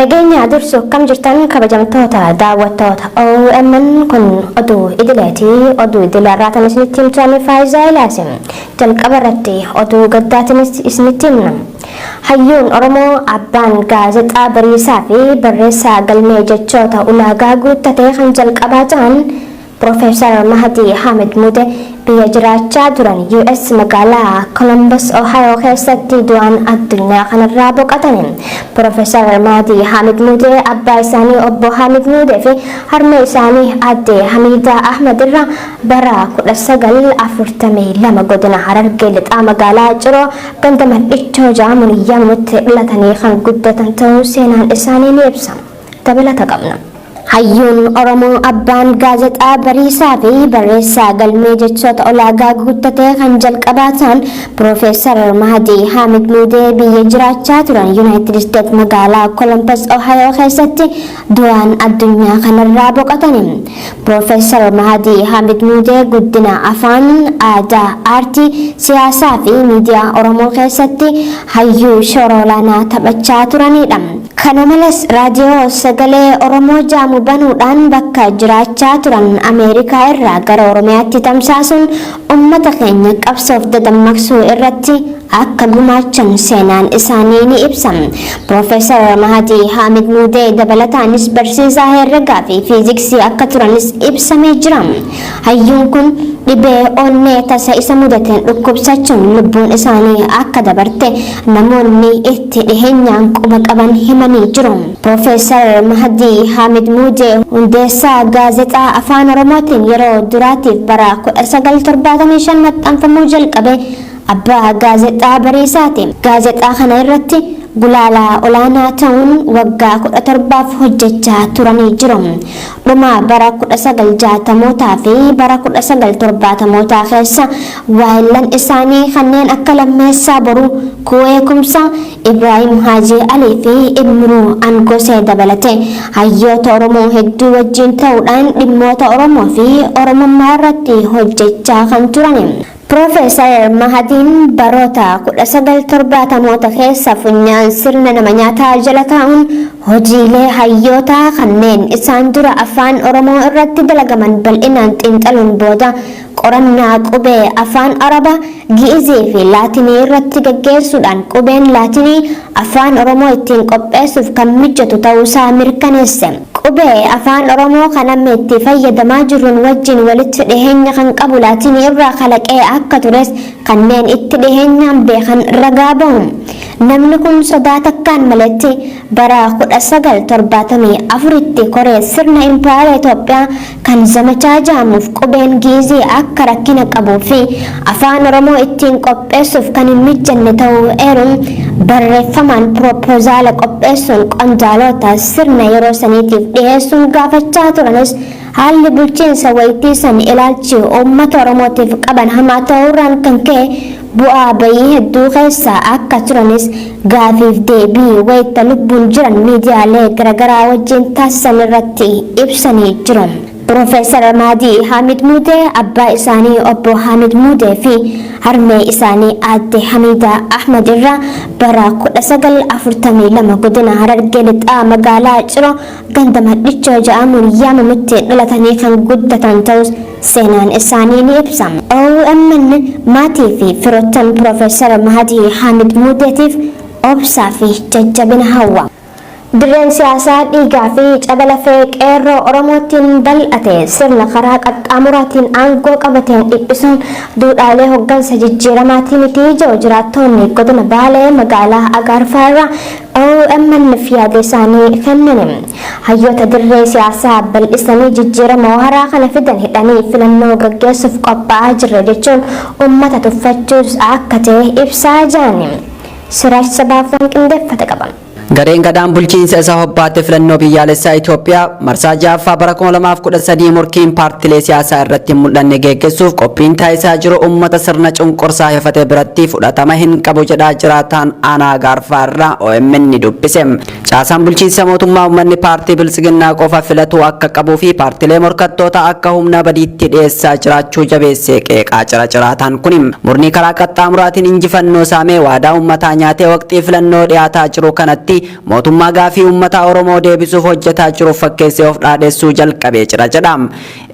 Nageenya dursu kam jirtan kabajamtoota daawwattoota OMN kun oduu idileeti. Oduu idileerraatiin isinitti himtuun Faayizaa Ilaasim. Jalqaba irratti oduu gaddaatiin isinitti himna. Hayyuun Oromoo abbaan gaazexaa Bariisaa fi barreessaa galmee jechoota ulaagaa guuttatee kan jalqabaa ta'an Profeesar Mahadii Hamid Muude biyya jiraachaa turan US magaalaa Columbus Ohio keessatti du'aan addunyaa kanarraa boqotaniin. Profeesar Mahadii Hamid Muude abbaa isaanii obbo Hamid Muude fi harmee isaanii aadde Hamiidaa Ahmad irraa bara 1942 godina Harargee lixaa magaalaa Ciroo ganda Madhichoo jedhamuun yammutti dhalatanii kan guddatan ta'uu seenaan isaanii ni ibsa. Dabalata qabna. Hayyuun Oromoo abbaan gaazexaa Bariisaa fi barreessaa galmee jechoota ulaagaa guuttatee kan jalqabaa ta'an Profeesar Mahadii Hamid Muude biyya jiraachaa turan United States magaalaa Columbus Ohio keessatti du'aan addunyaa kanarraa boqotaniin. Profeesar Mahadii Hamid Muude guddina afaan, aadaa, aartii, siyaasaa fi miidiyaa Oromoo keessatti hayyuu shoora olaanaa taphachaa turanidha. Kana malees raadiyoo sagalee Oromoo jedhamu banuudhaan bakka jiraachaa turan Ameerikaa irraa gara Oromiyaatti tamsaasuun uummata keenya qabsoof dadammaqsuu irratti akka gumaachan seenaan isaanii ni ibsa. Profeesar Mahadii Hamid Muude dabalataanis barsiisaa herregaa fi fiiziksii akka turanis ibsamee jira. Hayyuun kun dhibee onnee tasa isa mudateen dhukkubsachuun lubbuun isaanii akka dabarte namoonni itti dhiheenyaan quba qaban himanii jiru. Profeesar Mahadii Hamid Muude hundeessaa gaazexaa afaan Oromootiin yeroo duraatiif bara 1975 maxxanfamuu jalqabe abbaa gaazexaa Bariisaati. Gaazexaa kana irratti gulaalaa olaanaa ta'uun waggaa 17 hojjechaa turanii jiru. Dhuma bara 1960mootaa fi bara 1970mootaa keessa waayillan isaanii kanneen akka Lammeessaa Boruu, Kuwee Kumsaa, Ibraahim Haajii Alii fi Ibnuu Angosee dabalate hayyoota Oromoo hedduu wajjin ta'uudhaan dhimmoota Oromoo fi Oromummaa irratti hojjechaa kan turan. Profeesar Mahadiin baroota 1970moota keessa funyaan sirna nama nyaataa jala taa'uun hojiilee hayyootaa kanneen isaan dura afaan Oromoo irratti dalagaman bal'inaan xiinxaluun booda qorannaa qubee afaan Arabaa, Gi'izii fi Laatinii irratti gaggeessuudhaan qubeen Laatinii afaan Oromoo ittiin qopheessuuf kan mijatu ta'uusaa mirkaneesse. Qubee afaan Oromoo kan amma itti fayyadamaa jirruun wajjin walitti dhiheenya kan qabu Laatinii irraa kalaqee akka tures kanneen itti dhiheenyaan beekan ragaa bahu. Namni kun sodaa takkaan maletti bara 1974tti koree sirna Impaayera Itoophiyaa kan zamachaa jedhamuuf qubeen Gi'izii akka rakkina qabuu fi afaan Oromoo ittiin qopheessuuf kan hin mijanne ta'uu eeruun barreeffamaan piroopozaala qopheessuun qondaalota sirna yeroo saniitiif dhiyeessuun gaafachaa turanis haalli bulchiinsa wayitiisan ilaalchi uummata Oromootiif qaban hamaa ta'uurraan kan ka'e bu'aa bayii hedduu keessaa akka turanis gaafiif deebii wayita lubbuun jiran miidiyaalee garaagaraa wajjin taasisan irratti ibsanii jiru. Profeesar Mahadii Hamid Muude abbaa isaanii obbo Hamid Muude fi harmee isaanii aadde Hamiidaa Ahmad irraa bara 1942 godina Harargee lixaa magaalaa Ciroo ganda Madhichoo jedhamuun yaamamutti dhalatanii kan guddatan ta'us seenaan isaanii ni ibsa. OMN maatii fi firoottan Profeesar Mahadii Hamid Muudeetiif obsaa fi jajjabina hawwa. Dirreen siyaasaa dhiigaa fi cabalafee qeerroo Oromootiin bal'ate sirna karaa qaxxaamuraatiin aangoo qabateen dhiphisuun duudhaalee hoggansa jijjiiramaatii miti ijoo jiraattonni godina Baalee magaalaa Agaarfaa irraa OMN fi yaada isaanii kennan. Hayyoota dirree siyaasaa bal'isanii jijjiirama waaraa kana fidan hidhanii filannoo gaggeessuuf qophaa'aa jirra jechuun uummata tuffachuus akka ta'e ibsaa jiran. Siraach sabaafan qindeeffate qaban. Gareen gadaan bulchiinsa isaa hobbaate filannoo biyyaalessaa Itoophiyaa marsaa ja'affaa bara 2013 morkiin paartilee siyaasaa irratti mul'anne geggeessuuf qophiin taasisaa jiru uummata sirna cunqursaa hafate biratti fudhatama hin qabu jedhaa jiraataan aanaa Agaarfaa irraa OMN ni dubbise. Caasaan bulchiinsa mootummaa uummanni paartii bilisiginnaa qofa filatu akka qabuu fi paartilee morkattoota akka humna badiitti dhiyeessaa jiraachuu jabeessee qeeqaa jira jiraataan kun. Murni karaa qaxxaamuraatiin injifannoo saamee waadaa uummataa nyaatee waqtii filannoo dhiyaataa jiru kanatti keessatti mootummaa gaafii uummata Oromoo deebisuuf hojjetaa jiru fakkeessee of dhaadheessuu jalqabee jira jedha.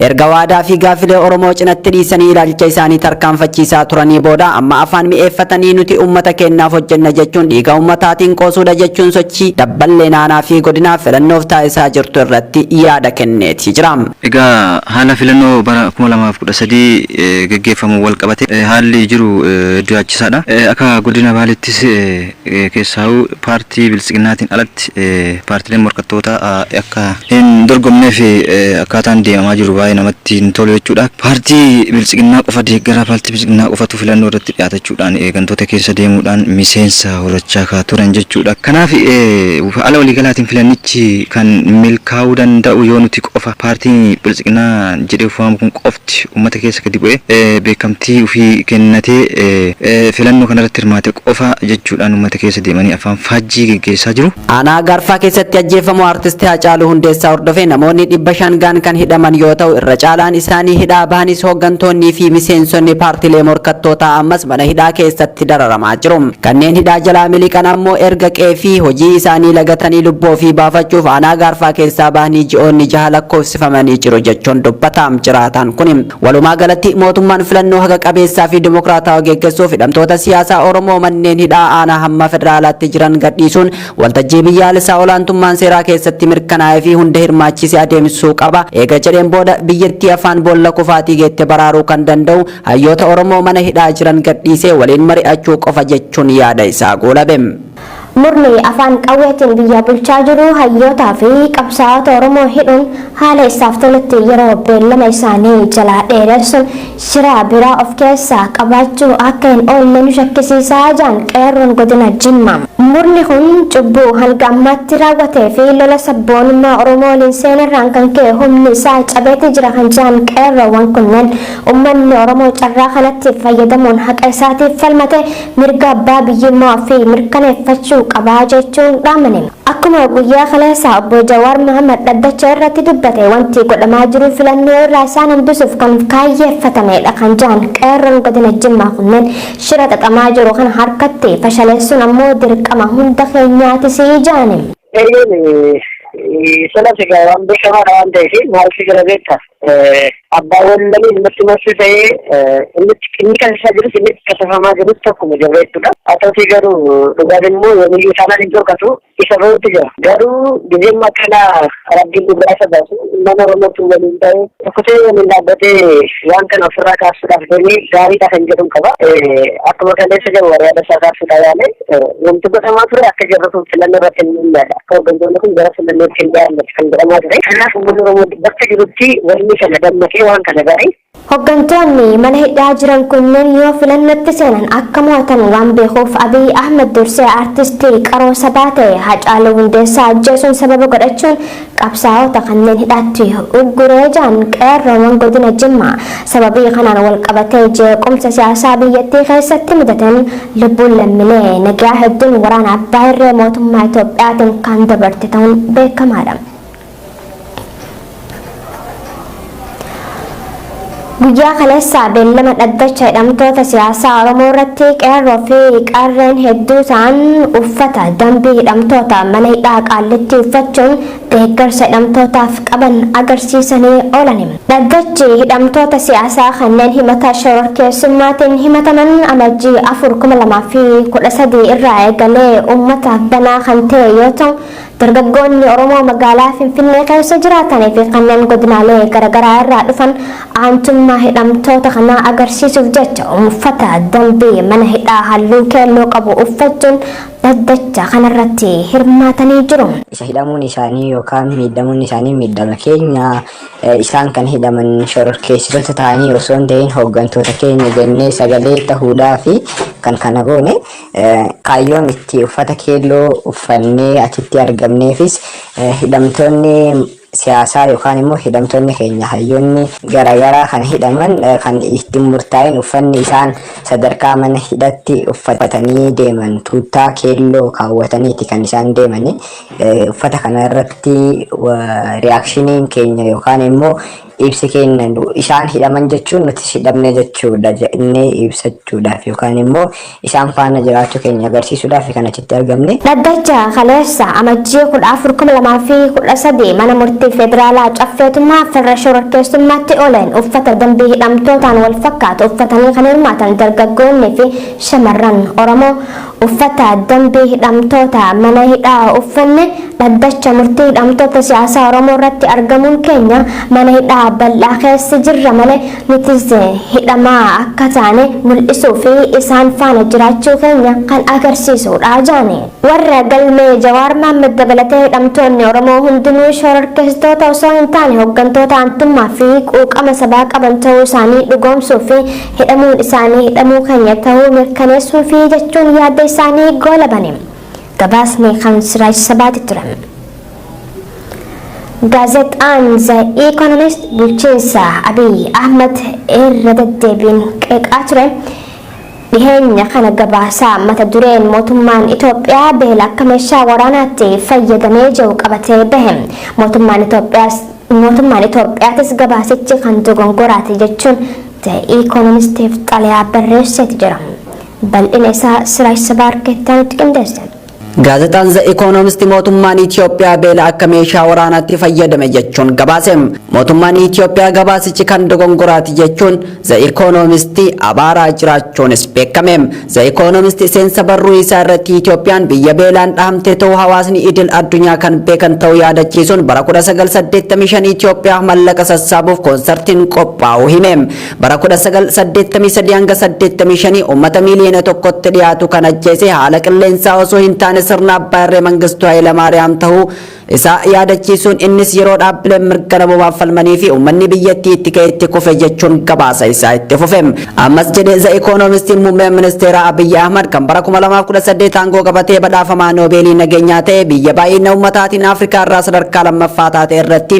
Erga waadaa fi gaafilee Oromoo cinatti dhiisanii ilaalcha isaanii tarkaanfachiisaa turanii booda amma afaan mi'eeffatanii nuti uummata keenyaaf hojjenna jechuun dhiiga uummataatiin qoosuudha jechuun sochii dabballee naanaa fi godinaa filannoof taasisaa jirtu irratti yaada kenneeti jira. Egaa haala filannoo bara 2013 gaggeeffamu wal qabate haalli jiru du'aachisaadha. Akka godina Baaleettis keessaa'u paartii bilisiginnaatiin alatti paartiileen morkattoota akka hin dorgomnee fi akkaataan deemaa jiru baay'ee namatti hin tolu jechuudha. Paartii bilisiginnaa qofa deeggaraa paartii bilisiginnaa qofatu filannoo irratti dhiyaatachuudhaan eegantoota keessa deemuudhaan miseensa horachaa turan jechuudha. Kanaaf haala waliigalaatiin filannichi kan milkaa'uu danda'u yoo nuti qofa paartiin bilisiginnaa jedhee uffamu kun qofti uummata keessa gadi bu'ee beekamtii ofii kennatee filannoo kanarratti hirmaate qofa jechuudhaan uummata keessa deemanii afaan faajjii gaggeessaa jiru. Aanaa Garfaa keessatti ajjeefamuu artistii Haacaaluu Hundeessaa hordofee namoonni 500 gaan kan hidhaman yoo ta'u irra caalaan isaanii hidhaa bahanis hooggantoonni fi miseensonni paartiilee morkattootaa ammas mana hidhaa keessatti dararamaa jiru. Kanneen hidhaa jalaa miliqan ammoo erga qeefii hojii isaanii lagatanii lubbuu ofii baafachuuf aanaa Garfaa keessaa bahanii ji'oonni 6 lakkoofsifamanii jiru jechuun dubbataam jiraatan kun. Walumaa galatti mootummaan filannoo haqa qabeessaa fi dimokiraatawaa geggeessuuf hidhamtoota siyaasaa Oromoo manneen hidhaa aanaa hamma federaalaatti jiran gadhiisuun waltajjii biyyaalessaa olaantummaan seeraa keessatti mirkanaa'ee fi hunda hirmaachisee adeemsisuu qaba. Eega jedheen booda biyyattii afaan boolla kufaatii geette baraaruu kan danda'u hayyoota Oromoo mana hidhaa jiran gadhiisee waliin mari'achuu qofa jechuun yaada isaa goolabe. Murni afaan qawweetiin biyya bulchaa jiru hayyootaa fi qabsaa'ota Oromoo hidhuun haala isaaf tolutti yeroo beellama isaanii jalaa dheeressuun shira biraa of keessaa qabaachuu akka hin oolle nu shakkisiisaa jiran qeerroon godina Jimmaa. Murni kun cubbuu hanga ammaatti raawwatee fi lola sabboonummaa Oromoo waliin seenerraan kan ka'e humni isaa cabeeti jira kan jiran qeerroowwan kunneen uummanni Oromoo carraa kanatti fayyadamuun haqa isaatiif falmate mirga abbaa biyyummaa fi mirkaneeffachuu qabaa jechuun dhaamane. Akkuma guyyaa kaleessaa obbo Jawaar Mohaammed dhaddacha irratti dubbate wanti godhamaa jiru filannoo irraa isaan hambisuuf kan kaayyeeffatamedha kan jiran qeerroon godina Jimmaa kunneen shira xaxamaa jiru kan harkatti fashaleessuun ammoo dirqama hunda keenyaati sii jaane. Sana segaa waan beekamaadha waan ta'eef maal si jira beekta. Abbaan wallanii namatti marsuu ta'ee inni kan isaa jirus inni kasafamaa jirus tokkuma jira jechuudha. Haa ta'utii garuu dhugaan immoo yoomiyyuu isaanaan hin dhorkatu isa bahutti jira. Garuu biyyoon akkanaa rabbiin gurraasa baasu nama Oromootu waliin ta'ee tokkotee waliin dhaabbatee waan kana ofirraa kaasuudhaaf deemee gaariidha kan jedhu qaba. Akkuma kaleessa jiru waraana isaa kaasuudha yaale wanti godhamaa ture akka jirru filannoo irratti hin yaada. Akka hooggantoonni kun gara filannootti hin yaadne kan godhamaa ture. Kanaaf uummanni Oromoo bakka jirutti wanni kana dammaqee waan kana gaarii. Hooggantoonni mana hidhaa jiran kunneen yoo filannootti seenan akka mo'atan waan beekuuf Abiy Ahmed dursee artistii qaroo sabaa ta'e Haacaaluu Hundeessaa ajjeesuun sababa godhachuun qabsaa'ota kanneen hidhaatti ugguree jiran qeerroowwan godina Jimmaa. Sababii kanaan wal qabatee jeequmsa siyaasaa biyyattii keessatti mudatan lubbuun lammiilee nagaa hedduun waraana abbaa irree mootummaa Itoophiyaatiin kan dabarte ta'uun beekamaadha. Guyyaa kaleessaa beellama dhaddacha hidhamtoota siyaasaa Oromoo irratti qeerroo fi qarreen hedduu ta'an uffata dambii hidhamtoota mana hidhaa Qaallitti uffachuun deeggarsa hidhamtootaaf qaban agarsiisanii oolan. Dhaddachi hidhamtoota siyaasaa kanneen himata shororkeessummaatiin himataman amajjii 4/2013 irraa eegalee uummataaf banaa kan ta'e yoo ta'u dargaggoonni Oromoo magaalaa Finfinnee keessa jiraatanii fi kanneen godinaalee garaagaraa irraa dhufan aantummaa hidhamtoota kanaa agarsiisuuf jecha uffata dambii mana hidhaa halluu keelloo qabu uffachuun dhaddacha kanarratti hirmaatanii jiru. Isa hidhamuun isaanii yookaan miidhamuun isaanii miidhama keenya isaan kan hidhaman shororkeessitoota ta'anii osoo hin ta'in hooggantoota keenya jennee sagalee ta'uudhaa fi kan kana goone kaayyoon itti uffata keelloo uffannee achitti argamneefis hidhamtoonni siyaasaa yookaan immoo hidhamtoonni keenya hayyoonni garaagaraa kan hidhaman kan ittiin murtaa'in uffanni isaan sadarkaa mana hidhatti uffatanii deeman tuuttaa keelloo kaawwataniiti kan isaan deemani. Uffata kana irratti reaakshiniin keenya yookaan immoo ibsi kennan isaan hidhaman jechuun nuti hidhamne jechuudha jennee ibsachuudhaaf yookaan immoo isaan faana jiraachuu keenya agarsiisuudhaaf kan achitti argamne. Dhaddacha kaleessa amajjii 14/2013 mana murtii federaalaa caffeetummaa farra shororkeessummaatti oolan uffata dambii hidhamtootaan wal fakkaatu uffatanii kan hirmaatan dargaggoonni fi shamarran Oromoo uffata dambii hidhamtoota mana hidhaa uffanne dhaddacha murtii hidhamtoota siyaasaa Oromoo irratti argamuun keenya mana hidhaa bal'aa keessa jirra malee nutis hidhamaa akka taane mul'isuu fi isaan faana jiraachuu keenya kan agarsiisudha jaane. Warra galmee Jawaar Mohaammed dabalatee hidhamtoonni Oromoo hundinuu shororkeessitoota osoo hin taane hooggantoota aantummaa fi quuqama sabaa qaban ta'uu isaanii dhugoomsuu fi hidhamuun isaanii hidhamuu keenya ta'uu mirkaneessuu fi jechuun yaadda isaanii goolabani. Gabaasni kan Siraaj Sabaati ture. Gaazexaan The Economist bulchiinsa Abiy Ahmed irra deddeebiin qeeqaa ture. Dhiheenya kana gabaasaa mata dureen mootummaan Itoophiyaa beela akka meeshaa waraanaatti fayyadamee jiru qabatee bahe. Mootummaan Itoophiyaatis gabaasichi kan dogongoraati jechuun The Economistiif xalayaa barreesseeti jira. Bal'ina isaa Siraaj Sabaarkeettaan itti qindeesse. Gaazexaan The Economist mootummaan Itoophiyaa beela akka meeshaa waraanaatti fayyadame jechuun gabaase. Mootummaan Itoophiyaa gabaasichi kan dogongoraati jechuun The Economist abaaraa jiraachuunis beekame. The Economist seensa barruu isaa irratti Itoophiyaan biyya beelaan dhahamte ta'uu hawaasni idil addunyaa kan beekan ta'uu yaadachiisuun bara 1985 Itoophiyaa mallaqa sassaabuuf koonsartiin qophaa'u hime. Bara 1983 hanga 85 uummata miliyoona tokkotti dhiyaatu kan ajjeese haala qilleensaa osoo hin taane sirna abbaa irree Mangistuu Hayilamaariyaam ta'uu isa yaadachiisuun innis yeroo dhaabbileen mirga namoomaaf falmanii fi uummanni biyyattii itti ka'e itti kufe jechuun gabaasa isaa itti fufe. Ammas jedhee The Economist muummeen ministeera Abiy Ahmed kan bara 2018 aangoo qabatee badhaafamaa Noobeelii nageenyaa ta'e biyya baay'ina uummataatiin Afrikaa irraa sadarkaa lammaffaa taate irratti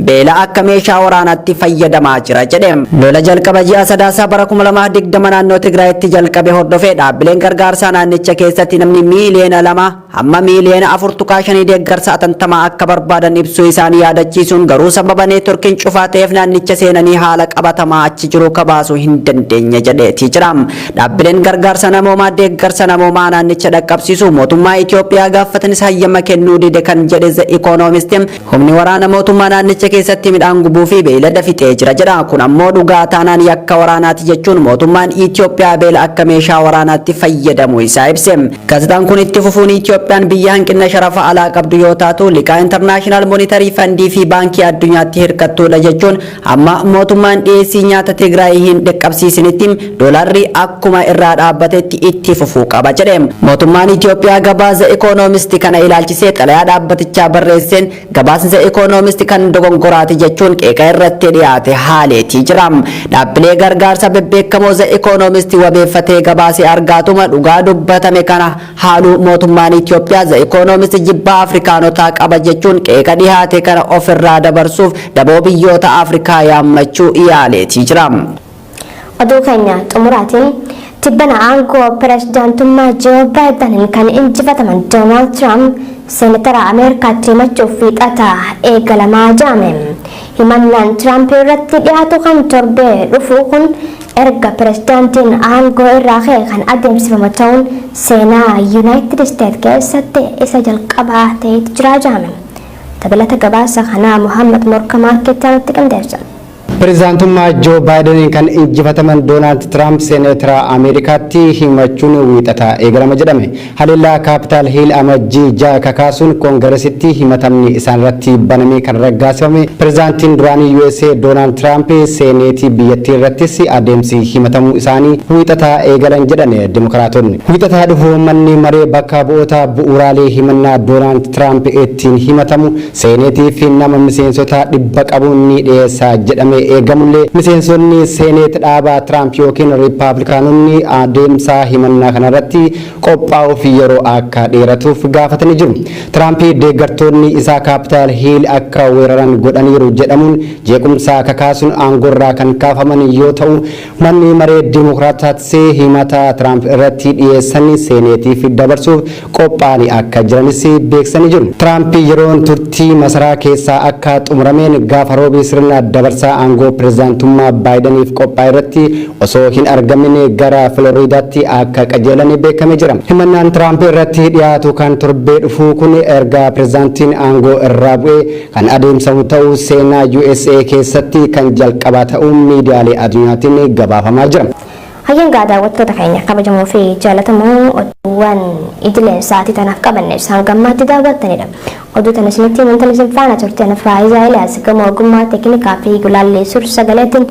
beela akka meeshaa waraanaatti fayyadamaa jira jedhe. Lola jalqaba ji'a sadaasaa bara 2020 naannoo Tigraayitti jalqabe hordofee dhaabbileen gargaarsaa naannicha keessatti namni miliyoona 2 hamma miliyoona 4.5 deeggarsa atantamaa akka barbaadan ibsuu isaanii yaadachiisuun garuu sababa neetworkiin cufaa ta'eef naannicha seenanii haala qabatamaa achi jiru kabaasuu hin dandeenye jedheetii jira. Dhaabbileen gargaarsa namoomaa deeggarsa namoomaa naannicha dhaqqabsiisu mootummaa Itoophiyaa gaafatanis hayyama kennuu dide kan jedhe The Economist humni waraana mootummaa naannicha keessatti midhaan gubuu fi beelada fixee jira jedha. Kun ammoo dhugaa taanaan yakka waraanaati jechuun mootummaan Itoophiyaa beela akka meeshaa waraanaatti fayyadamuu isaa ibse. Gaazexaan kun itti fufuun Itoophiyaan biyya hanqina sharafa alaa qabdu yoo taatu liqaa international monetary fund fi baankii addunyaatti hirkattuudha jechuun amma mootummaan dhiyeessii nyaata Tigraay hin dhaqqabsiisinitti doolarri akkuma irraa dhaabbatetti itti fufuu qaba jedhe. Mootummaan Itoophiyaa gabaasa The Economist kana ilaalchisee xalayaa dhaabbatichaa barreesseen gabaasni The Economist kan dogongoraati jechuun qeeqa irratti dhiyaate haaleetii jira. Dhaabbilee gargaarsa bebbeekamoo The Economist wabeeffatee gabaasee argaatuma dhugaa dubbatame kana haaluu mootummaan Itoophiyaa The Economist jibbaa Afrikaanotaa qaba jechuun qeeqa dhihaate kana ofirraa dabarsuuf daboo biyyoota Afrikaa yaammachuu yaaleetii jira. Oduu keenya xumuraatiin tibbana aangoo pirezidaantummaa Joo Baayidaniin kan injifataman Doonaald Tiraamp seenatara Ameerikaatti himachuuf fiixata eegalamaa jaame. Himannaan Tiraamp irratti dhiyaatu kan torbee dhufu kun erga pirezidaantiin aangoo irraa ka'e kan adeemsifamu ta'uun seenaa Yuunaayitid Isteetsi keessatti isa jalqabaa ta'ee jira jaame. Dabalata gabaasa kanaa Muhammad Morkamaa keettaatti qindeessa. Pirezidaantummaa Joo Baayidaniin kan injifataman Doonaald Tiraamp seenatara Ameerikaatti himachuun wiixata eegalama jedhame. Haleellaa Kaapitaal Hiil amajjii 6 kakaasuun koongaresitti himatamni isaan irratti banamee kan raggaasifame. Pirezidaantiin duraanii USA Doonaald Tiraamp seeneetii biyyattii irrattis adeemsi himatamuu isaanii wiixata eegalan jedhan Dimokiraatonni. Wiixata dhufu manni maree bakka bu'oota bu'uuraalee himannaa Doonaald Tiraamp ittiin himatamu seeneetii fi nama miseensota 100 qabuun ni dhiyeessa jedhame eegamullee miseensonni seeneet dhaabaa Tiraamp yookiin Riippaabilikaanonni adeemsa himannaa kanarratti qophaa'uuf yeroo akka dheeratuuf gaafatanii jiru. Tiraamp deeggartoonni isaa kaapitaal hiil akka weeraran godhaniiru jedhamuun jeequmsa kakaasuun aangorraa kan kaafaman yoo ta'u manni maree Dimokiraataas himata Tiraamp irratti dhiyeessanii seeneetiif dabarsuuf qophaa'anii akka jiranis beeksisanii jiru. Tiraamp yeroon turtii masaraa keessaa akka xumurameen gaafa roobii sirna dabarsaa aangoo pirezidaantummaa Baayidaniif qophaa'e irratti osoo hin argamin gara Filooriidaatti akka qajeelan beekamee jira. Himannaan Tiraamp irratti dhiyaatu kan torbee dhufu kun erga pirezidaantiin aangoo irraa bu'ee kan adeemsamu ta'uu seenaa USA keessatti kan jalqabaa ta'uu miidiyaalee addunyaatiin gabaafamaa jira. Hayyan daawwattoota keenya kabajamoo fi jaallatamoo oduuwwan idileen sa'aatii tanaaf qabanne isaan gammaatti daawwattanidha. Oduu tana isinitti himuun isin faana turte ana Faayisaa Eliyaas gama ogummaa teeknikaa fi gulaallee suur sagaleetiin